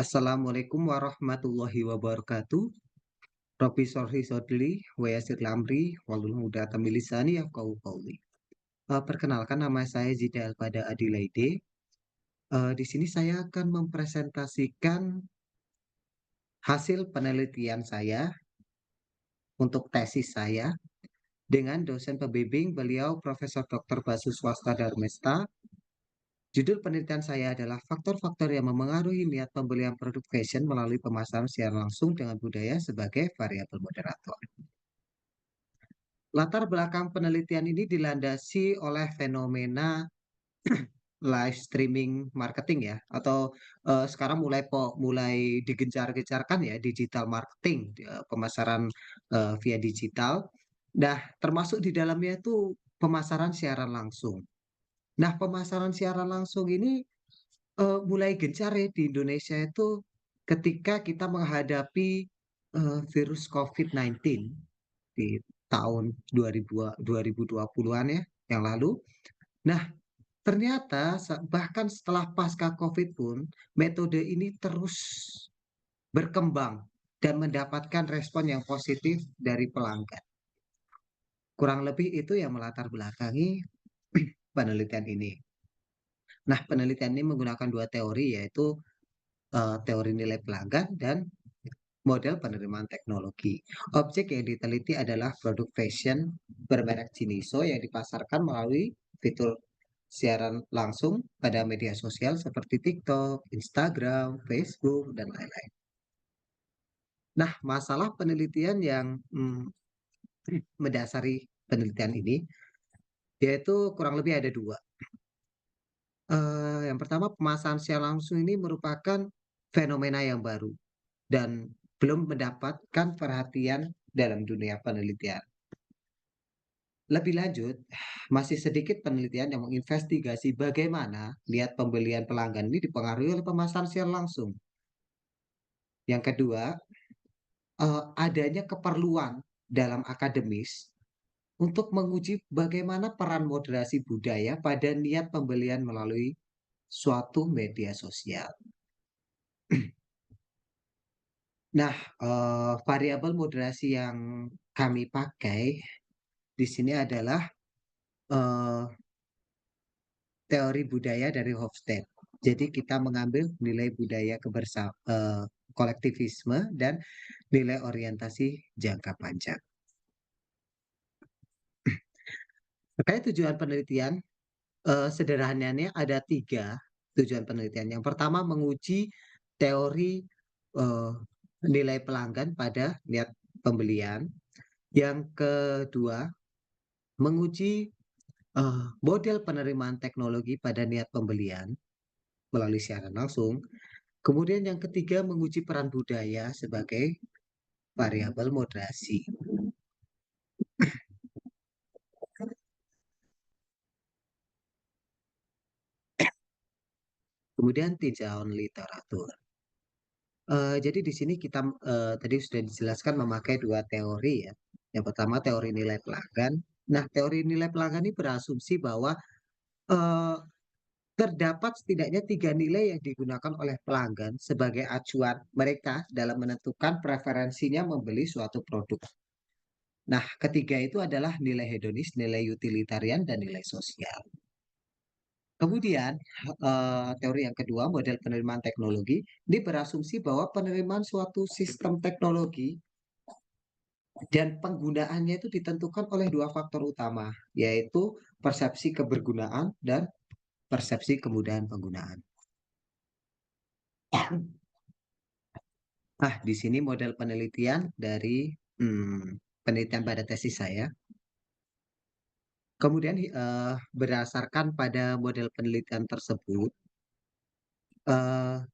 Assalamualaikum warahmatullahi wabarakatuh. Rabbi sholli shodri wa yassir li amri wahlul 'uqdatam min lisani yafqahu qawli. Perkenalkan nama saya Zidal pada Adilaide. Di sini saya akan mempresentasikan hasil penelitian saya untuk tesis saya dengan dosen pembimbing beliau Profesor Dr. Basu Swasta Darmesta. Judul penelitian saya adalah faktor-faktor yang memengaruhi niat pembelian produk fashion melalui pemasaran secara langsung dengan budaya sebagai variabel moderator. Latar belakang penelitian ini dilandasi oleh fenomena live streaming marketing ya, atau sekarang mulai digencar-gencarkan ya digital marketing, pemasaran via digital. Nah, termasuk di dalamnya itu pemasaran siaran langsung. Nah, pemasaran siaran langsung ini mulai gencar ya di Indonesia itu ketika kita menghadapi virus COVID-19 di tahun 2020-an ya yang lalu. Nah, ternyata bahkan setelah pasca COVID pun metode ini terus berkembang dan mendapatkan respon yang positif dari pelanggan. Kurang lebih itu yang melatar belakangi penelitian ini. Nah, penelitian ini menggunakan dua teori yaitu teori nilai pelanggan dan model penerimaan teknologi. Objek yang diteliti adalah produk fashion bermerek Jiniso yang dipasarkan melalui fitur siaran langsung pada media sosial seperti TikTok, Instagram, Facebook, dan lain-lain. Nah, masalah penelitian yang mendasari penelitian ini yaitu kurang lebih ada dua. Yang pertama, pemasaran secara langsung ini merupakan fenomena yang baru dan belum mendapatkan perhatian dalam dunia penelitian. Lebih lanjut, masih sedikit penelitian yang menginvestigasi bagaimana niat pembelian pelanggan ini dipengaruhi oleh pemasaran secara langsung. Yang kedua, adanya keperluan dalam akademis untuk menguji bagaimana peran moderasi budaya pada niat pembelian melalui suatu media sosial. Nah, variabel moderasi yang kami pakai di sini adalah eh, teori budaya dari Hofstede. Jadi kita mengambil nilai budaya kolektivisme dan nilai orientasi jangka panjang. Terkait tujuan penelitian, sederhananya ada tiga tujuan penelitian. Yang pertama menguji teori eh, nilai pelanggan pada niat pembelian. Yang kedua menguji model penerimaan teknologi pada niat pembelian melalui siaran langsung. Kemudian yang ketiga menguji peran budaya sebagai variabel moderasi. Kemudian tinjauan literatur. Jadi di sini kita tadi sudah dijelaskan memakai dua teori ya. Yang pertama teori nilai pelanggan. Nah, teori nilai pelanggan ini berasumsi bahwa eh, terdapat setidaknya tiga nilai yang digunakan oleh pelanggan sebagai acuan mereka dalam menentukan preferensinya membeli suatu produk. Nah, ketiga itu adalah nilai hedonis, nilai utilitarian, dan nilai sosial. Kemudian, teori yang kedua, model penerimaan teknologi, ini berasumsi bahwa penerimaan suatu sistem teknologi dan penggunaannya itu ditentukan oleh dua faktor utama, yaitu persepsi kebergunaan dan persepsi kemudahan penggunaan. Nah, di sini model penelitian dari penelitian pada tesis saya. Kemudian berdasarkan pada model penelitian tersebut,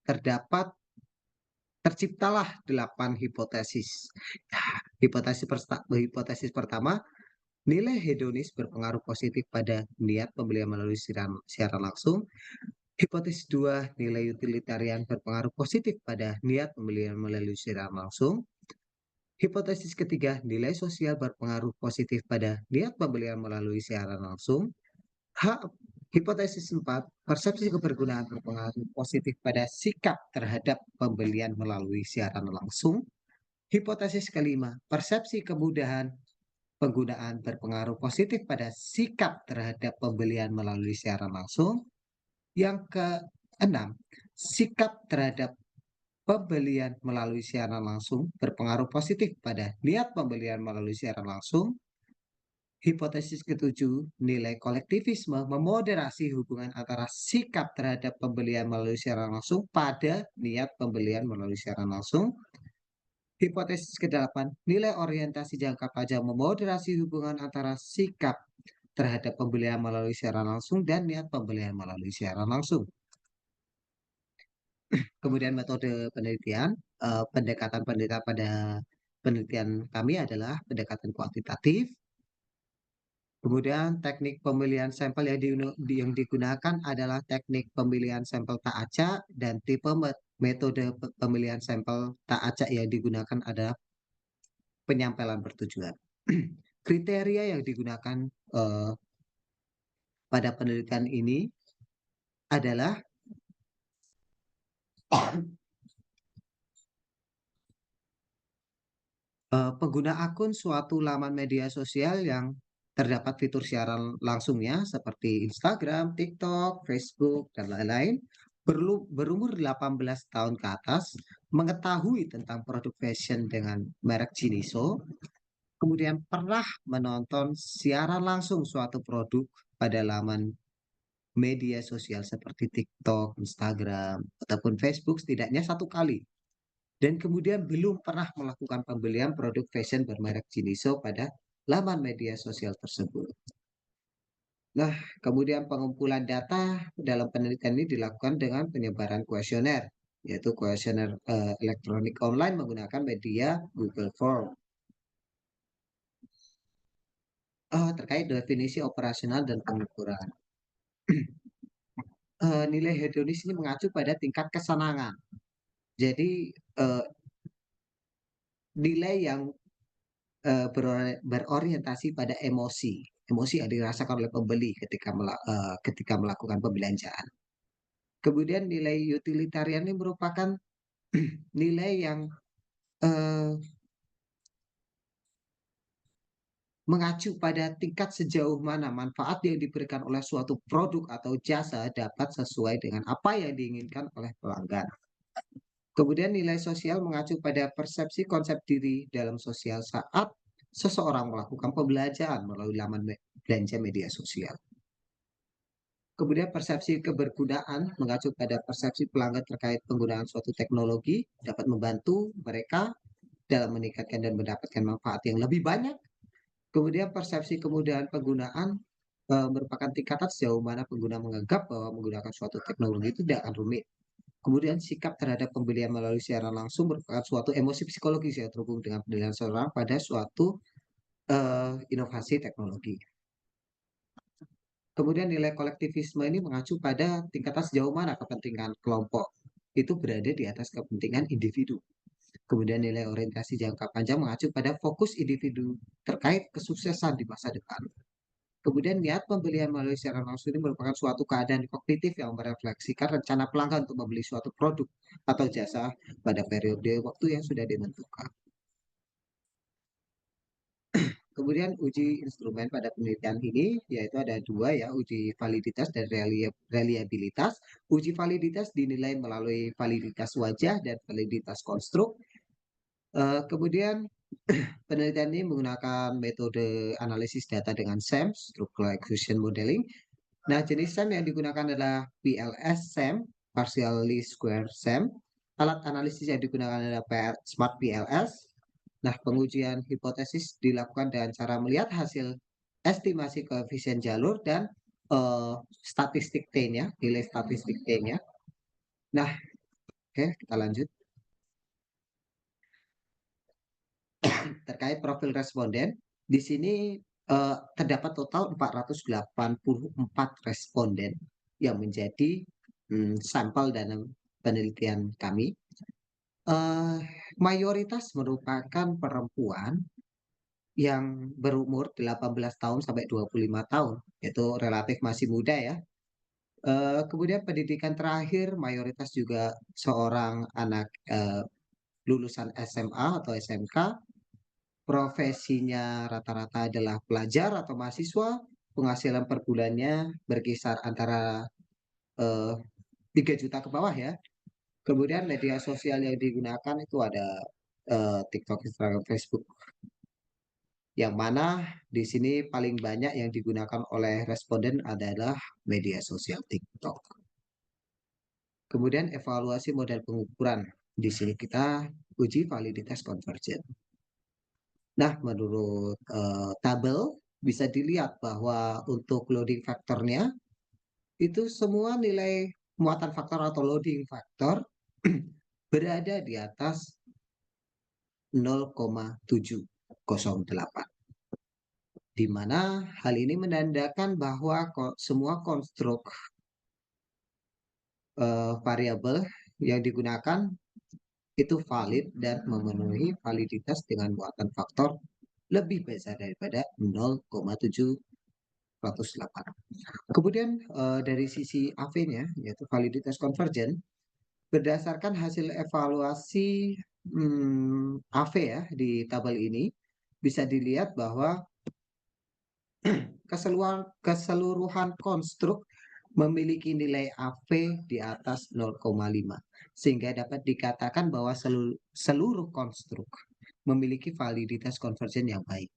terdapat terciptalah 8 hipotesis. Hipotesis pertama, nilai hedonis berpengaruh positif pada niat pembelian melalui siaran langsung. Hipotesis 2, nilai utilitarian berpengaruh positif pada niat pembelian melalui siaran langsung. Hipotesis ketiga, nilai sosial berpengaruh positif pada niat pembelian melalui siaran langsung. Hipotesis 4, persepsi kebergunaan berpengaruh positif pada sikap terhadap pembelian melalui siaran langsung. Hipotesis kelima, persepsi kemudahan penggunaan berpengaruh positif pada sikap terhadap pembelian melalui siaran langsung. Yang keenam, sikap terhadap pembelian melalui siaran langsung berpengaruh positif pada niat pembelian melalui siaran langsung. Hipotesis ketujuh, nilai kolektivisme memoderasi hubungan antara sikap terhadap pembelian melalui siaran langsung pada niat pembelian melalui siaran langsung. Hipotesis kedelapan, nilai orientasi jangka panjang memoderasi hubungan antara sikap terhadap pembelian melalui siaran langsung dan niat pembelian melalui siaran langsung. Kemudian metode penelitian, pendekatan-pendekatan pada penelitian kami adalah pendekatan kuantitatif. Kemudian teknik pemilihan sampel yang digunakan adalah teknik pemilihan sampel tak acak dan tipe metode pemilihan sampel tak acak yang digunakan adalah penyampaian bertujuan. Kriteria yang digunakan pada penelitian ini adalah pengguna akun suatu laman media sosial yang terdapat fitur siaran langsungnya seperti Instagram, TikTok, Facebook, dan lain-lain, berumur 18 tahun ke atas, mengetahui tentang produk fashion dengan merek Jiniso, kemudian pernah menonton siaran langsung suatu produk pada laman media sosial seperti TikTok, Instagram, ataupun Facebook setidaknya satu kali. Dan kemudian belum pernah melakukan pembelian produk fashion bermerek Jiniso pada laman media sosial tersebut. Nah, kemudian pengumpulan data dalam penelitian ini dilakukan dengan penyebaran kuesioner, yaitu kuesioner elektronik online menggunakan media Google Form. Terkait definisi operasional dan pengukuran. Nilai hedonis ini mengacu pada tingkat kesenangan. Jadi nilai yang berorientasi pada emosi, emosi yang dirasakan oleh pembeli ketika melakukan pembelanjaan. Kemudian nilai utilitarian ini merupakan nilai yang eh, mengacu pada tingkat sejauh mana manfaat yang diberikan oleh suatu produk atau jasa dapat sesuai dengan apa yang diinginkan oleh pelanggan. Kemudian nilai sosial mengacu pada persepsi konsep diri dalam sosial saat seseorang melakukan pembelajaran melalui laman belanja media sosial. Kemudian persepsi kebergunaan mengacu pada persepsi pelanggan terkait penggunaan suatu teknologi dapat membantu mereka dalam meningkatkan dan mendapatkan manfaat yang lebih banyak. Kemudian persepsi kemudahan penggunaan merupakan tingkatan sejauh mana pengguna menganggap bahwa menggunakan suatu teknologi itu tidak akan rumit. Kemudian sikap terhadap pembelian melalui siaran langsung merupakan suatu emosi psikologis yang terhubung dengan penilaian seseorang pada suatu inovasi teknologi. Kemudian nilai kolektivisme ini mengacu pada tingkatan sejauh mana kepentingan kelompok itu berada di atas kepentingan individu. Kemudian nilai orientasi jangka panjang mengacu pada fokus individu terkait kesuksesan di masa depan. Kemudian niat pembelian melalui siaran langsung ini merupakan suatu keadaan kognitif yang merefleksikan rencana pelanggan untuk membeli suatu produk atau jasa pada periode waktu yang sudah ditentukan. Kemudian uji instrumen pada penelitian ini yaitu ada dua ya, uji validitas dan reliabilitas. Uji validitas dinilai melalui validitas wajah dan validitas konstruk. Kemudian penelitian ini menggunakan metode analisis data dengan SAM, Structural Acquisition Modeling. Nah, jenis SAM yang digunakan adalah PLS SAM, Partially Square SAM. Alat analisis yang digunakan adalah Smart PLS. Nah, pengujian hipotesis dilakukan dengan cara melihat hasil estimasi koefisien jalur dan statistik T-nya, nilai statistik T-nya. Nah, oke, kita lanjut. Terkait profil responden, di sini terdapat total 484 responden yang menjadi sampel dalam penelitian kami. Mayoritas merupakan perempuan yang berumur 18 tahun sampai 25 tahun, itu relatif masih muda ya. Kemudian pendidikan terakhir mayoritas juga seorang anak, lulusan SMA atau SMK, profesinya rata-rata adalah pelajar atau mahasiswa, penghasilan per bulannya berkisar antara, eee, 3 juta ke bawah ya. Kemudian media sosial yang digunakan itu ada, TikTok, Instagram, Facebook, yang mana di sini paling banyak yang digunakan oleh responden adalah media sosial TikTok. Kemudian evaluasi model pengukuran. Di sini kita uji validitas konvergen. Nah, menurut, tabel bisa dilihat bahwa untuk loading faktornya itu semua nilai muatan faktor atau loading faktor berada di atas 0,708, di mana hal ini menandakan bahwa semua konstruk, variabel yang digunakan itu valid dan memenuhi validitas dengan muatan faktor lebih besar daripada 0,708. Kemudian, dari sisi AV-nya, yaitu validitas konvergen, berdasarkan hasil evaluasi, AV ya, di tabel ini, bisa dilihat bahwa keseluruhan konstruk memiliki nilai AV di atas 0,5, sehingga dapat dikatakan bahwa seluruh konstruk memiliki validitas konvergen yang baik.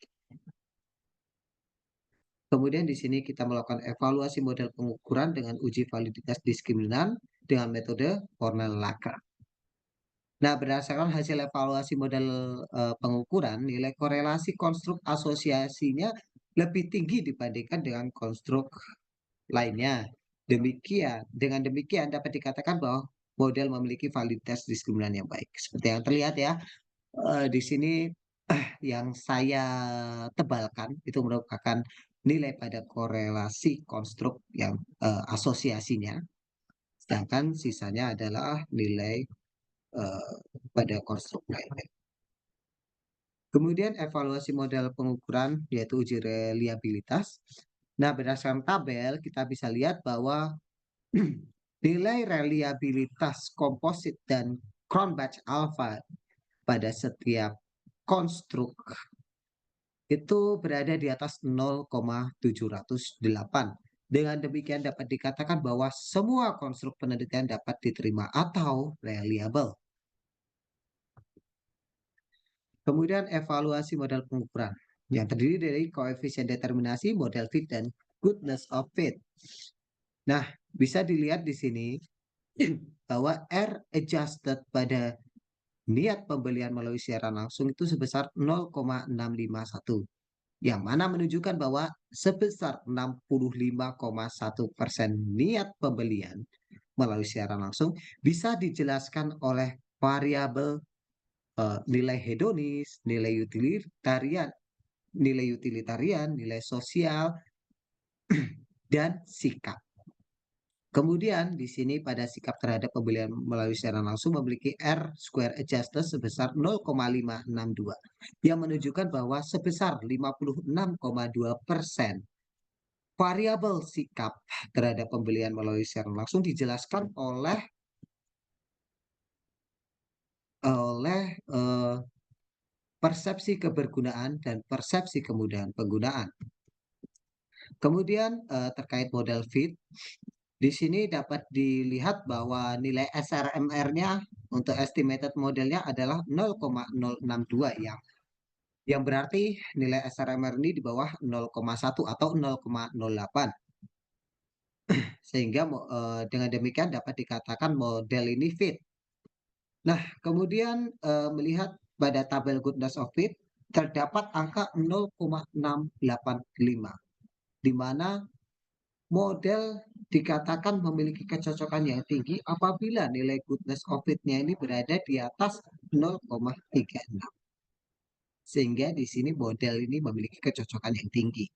Kemudian di sini kita melakukan evaluasi model pengukuran dengan uji validitas diskriminan dengan metode Cornell-Laker. Nah, berdasarkan hasil evaluasi model, pengukuran, nilai korelasi konstruk asosiasinya lebih tinggi dibandingkan dengan konstruk lainnya. Dengan demikian dapat dikatakan bahwa model memiliki validitas diskriminan yang baik. Seperti yang terlihat ya, di sini yang saya tebalkan itu merupakan nilai pada korelasi konstruk yang, asosiasinya, sedangkan sisanya adalah nilai, eee, pada konstruk lainnya. Kemudian evaluasi model pengukuran yaitu uji reliabilitas. Nah, berdasarkan tabel kita bisa lihat bahwa nilai reliabilitas komposit dan Cronbach alpha pada setiap konstruk itu berada di atas 0,708. Dengan demikian dapat dikatakan bahwa semua konstruk penelitian dapat diterima atau reliable. Kemudian evaluasi model pengukuran yang terdiri dari koefisien determinasi, model fit, dan goodness of fit. Nah, bisa dilihat di sini bahwa R adjusted pada niat pembelian melalui siaran langsung itu sebesar 0,651, yang mana menunjukkan bahwa sebesar 65,1% niat pembelian melalui siaran langsung bisa dijelaskan oleh variabel, nilai hedonis, nilai utilitarian, nilai sosial, dan sikap. Kemudian di sini pada sikap terhadap pembelian melalui siaran langsung memiliki R square adjusted sebesar 0,562 yang menunjukkan bahwa sebesar 56,2% variabel sikap terhadap pembelian melalui siaran langsung dijelaskan oleh oleh eh, persepsi kebergunaan dan persepsi kemudahan penggunaan. Kemudian terkait model fit, di sini dapat dilihat bahwa nilai SRMR-nya untuk estimated modelnya adalah 0,062, yang berarti nilai SRMR ini di bawah 0,1 atau 0,08. Sehingga dengan demikian dapat dikatakan model ini fit. Nah, kemudian melihat pada tabel goodness of fit terdapat angka 0,685, di mana model dikatakan memiliki kecocokan yang tinggi apabila nilai goodness of fit-nya ini berada di atas 0,36. Sehingga di sini model ini memiliki kecocokan yang tinggi.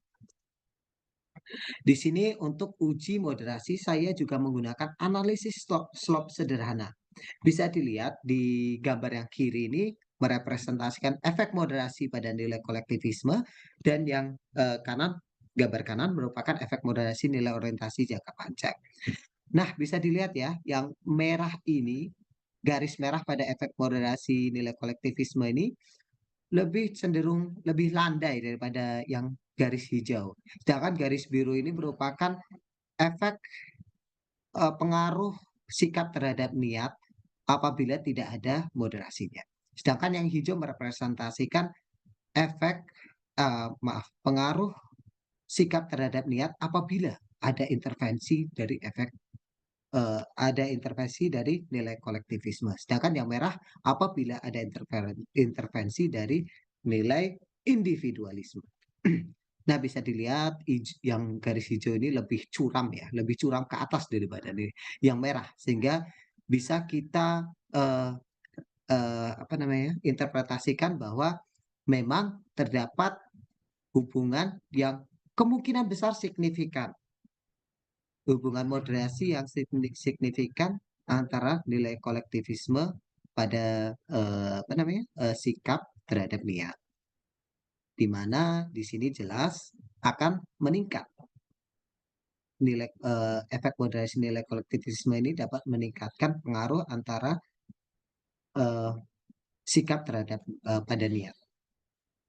Di sini untuk uji moderasi saya juga menggunakan analisis slope sederhana. Bisa dilihat di gambar yang kiri ini merepresentasikan efek moderasi pada nilai kolektivisme, dan yang kanan gambar kanan merupakan efek moderasi nilai orientasi jangka panjang. Nah, bisa dilihat ya, yang merah ini, garis merah pada efek moderasi nilai kolektivisme ini lebih cenderung lebih landai daripada yang garis hijau. Sedangkan garis biru ini merupakan efek, pengaruh sikap terhadap niat apabila tidak ada moderasinya. Sedangkan yang hijau merepresentasikan efek, pengaruh sikap terhadap niat apabila ada intervensi dari nilai kolektivisme. Sedangkan yang merah apabila ada intervensi dari nilai individualisme. Nah, bisa dilihat yang garis hijau ini lebih curam ya, lebih curam ke atas daripada yang merah, sehingga bisa kita, eee apa namanya, interpretasikan bahwa memang terdapat hubungan yang kemungkinan besar signifikan, hubungan moderasi yang signifikan antara nilai kolektivisme pada, apa namanya, sikap terhadap niat, di mana di sini jelas akan meningkat efek moderasi nilai kolektivisme ini dapat meningkatkan pengaruh antara, eee, sikap terhadap, pada niat.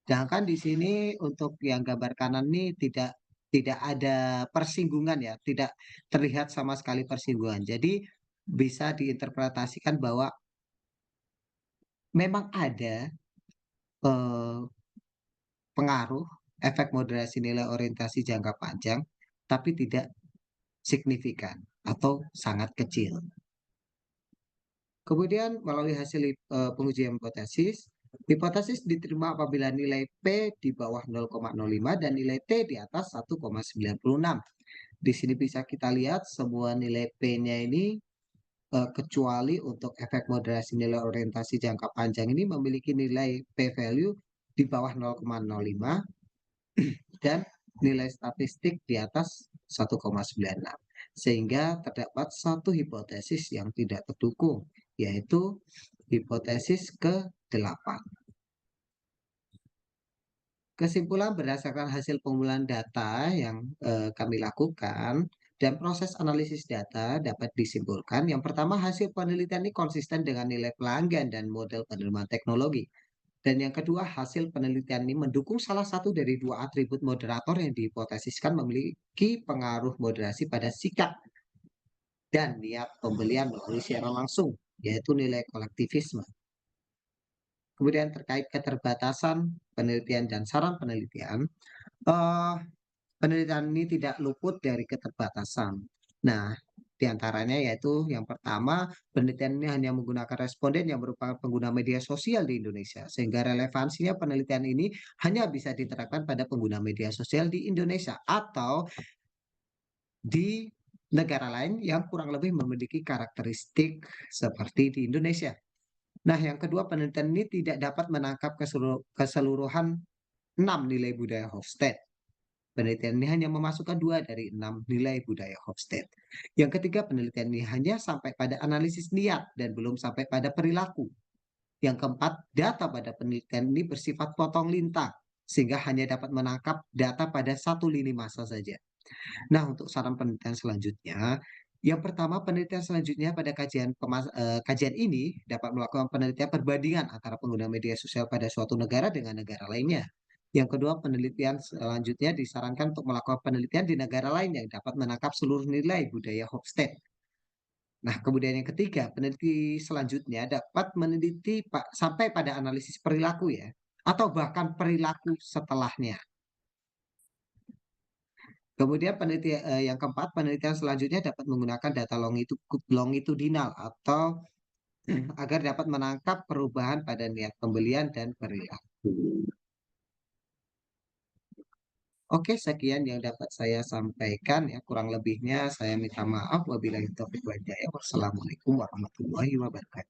Sedangkan di sini untuk yang gambar kanan nih tidak ada persinggungan ya, tidak terlihat sama sekali persinggungan. Jadi bisa diinterpretasikan bahwa memang ada, eee, pengaruh efek moderasi nilai orientasi jangka panjang, tapi tidak signifikan atau sangat kecil. Kemudian melalui hasil pengujian hipotesis diterima apabila nilai P di bawah 0,05 dan nilai T di atas 1,96. Di sini bisa kita lihat semua nilai P-nya ini, kecuali untuk efek moderasi nilai orientasi jangka panjang ini memiliki nilai P value di bawah 0,05 dan nilai statistik di atas 1,96. Sehingga terdapat satu hipotesis yang tidak terdukung, yaitu hipotesis ke-8. Kesimpulan berdasarkan hasil pengumpulan data yang, kami lakukan dan proses analisis data dapat disimpulkan, yang pertama hasil penelitian ini konsisten dengan nilai pelanggan dan model penerimaan teknologi. Dan yang kedua, hasil penelitian ini mendukung salah satu dari dua atribut moderator yang dihipotesiskan memiliki pengaruh moderasi pada sikap dan niat pembelian melalui siaran langsung, yaitu nilai kolektivisme. Kemudian terkait keterbatasan penelitian dan saran penelitian, eh, penelitian ini tidak luput dari keterbatasan. Nah, di antaranya yaitu yang pertama, penelitian ini hanya menggunakan responden yang merupakan pengguna media sosial di Indonesia, sehingga relevansinya penelitian ini hanya bisa diterapkan pada pengguna media sosial di Indonesia atau di negara lain yang kurang lebih memiliki karakteristik seperti di Indonesia. Nah, yang kedua, penelitian ini tidak dapat menangkap keseluruhan 6 nilai budaya Hofstede. Penelitian ini hanya memasukkan 2 dari 6 nilai budaya Hofstede. Yang ketiga, penelitian ini hanya sampai pada analisis niat dan belum sampai pada perilaku. Yang keempat, data pada penelitian ini bersifat potong lintang, sehingga hanya dapat menangkap data pada satu lini masa saja. Nah, untuk saran penelitian selanjutnya, yang pertama, penelitian selanjutnya pada kajian ini dapat melakukan penelitian perbandingan antara pengguna media sosial pada suatu negara dengan negara lainnya. Yang kedua, penelitian selanjutnya disarankan untuk melakukan penelitian di negara lain yang dapat menangkap seluruh nilai budaya Hofstede. Nah, kemudian yang ketiga, peneliti selanjutnya dapat meneliti sampai pada analisis perilaku ya, atau bahkan perilaku setelahnya. Kemudian yang keempat, penelitian selanjutnya dapat menggunakan data longitudinal atau agar dapat menangkap perubahan pada niat pembelian dan perilaku. Oke, sekian yang dapat saya sampaikan ya. Kurang lebihnya saya minta maaf. Wabillahi taufiq wal hidayah. Wassalamualaikum warahmatullahi wabarakatuh.